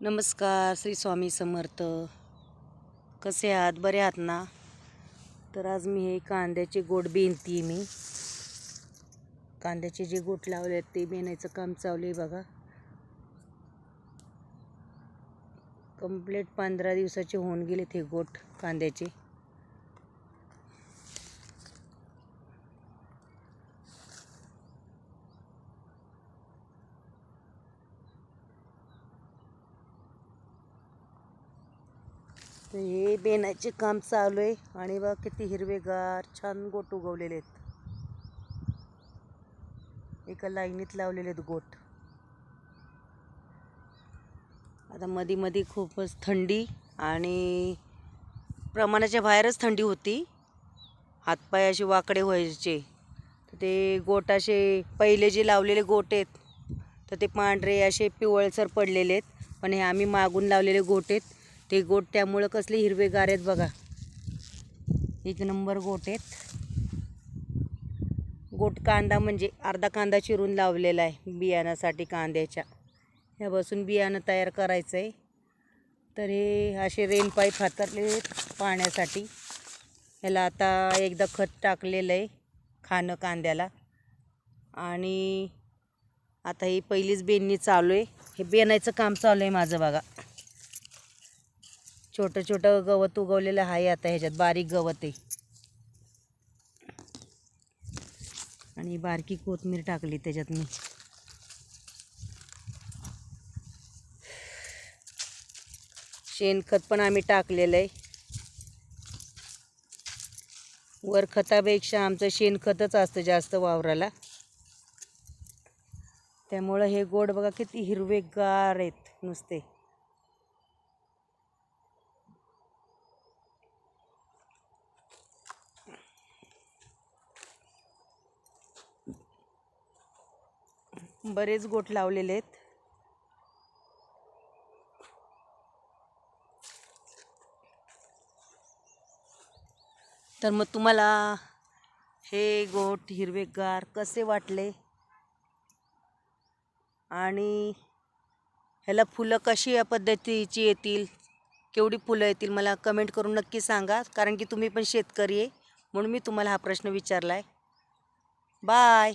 नमस्कार. श्री स्वामी समर्थ. कसे आहात? बरे आहात ना? तर आज मी हे कांद्याचे गोट बेनती मी कांद्याचे जे गोट लावले आहेत ते बेनायचं काम चालू आहे बघा. कंप्लीट 15 दिवसाचे होऊन गेले ते गोट कांद्याचे. तर हे बेनायचे काम चालू आहे आणि बघा किती हिरवेगार छान गोट उगवलेले आहेत. एका लाईनीत लावलेले आहेत गोट. आता मध्ये मध्ये खूपच थंडी आणि प्रमाणाच्या बाहेरच थंडी होती. हातपाय असे वाकडे व्हायचे. तर ते गोट असे पहिले जे लावलेले गोट आहेत तर ते पांढरे असे पिवळसर पडलेले आहेत. पण हे आम्ही मागून लावलेले गोट आहेत ते गोट त्यामुळं कसले हिरवेगार आहेत बघा. एक नंबर गोट आहेत. गोट कांदा म्हणजे अर्धा कांदा चिरून लावलेला आहे बियाण्यासाठी कांद्याच्या. ह्यापासून बियाणं तयार करायचं आहे. तर हे असे रेन पाईप हातरले पाण्यासाठी. ह्याला आता एकदा खत टाकलेलं आहे खाणं कांद्याला. आणि आता ही पहिलीच बेनणी चालू आहे. हे बेनायचं काम चालू आहे माझं बघा. छोटं छोटं गवत उगवलेलं आहे आता ह्याच्यात. बारीक गवत आहे आणि बारकी कोथिंबीर टाकली त्याच्यात मी. शेणखत पण आम्ही टाकलेलं आहे. वर खतापेक्षा आमचं शेणखतच असतं जास्त वावराला. त्यामुळं हे गोड बघा किती हिरवेगार आहेत नुसते. बरेच गोट लावलेले आहेत. तर मग तुम्हाला हे गोट हिरवेगार कसे वाटले आणि ह्याला फुलं कशी या पद्धतीची येतील, केवढी फुलं येतील मला कमेंट करून नक्की सांगा. कारण की तुम्ही पण शेतकरी आहे म्हणून मी तुम्हाला हा प्रश्न विचारला आहे. बाय.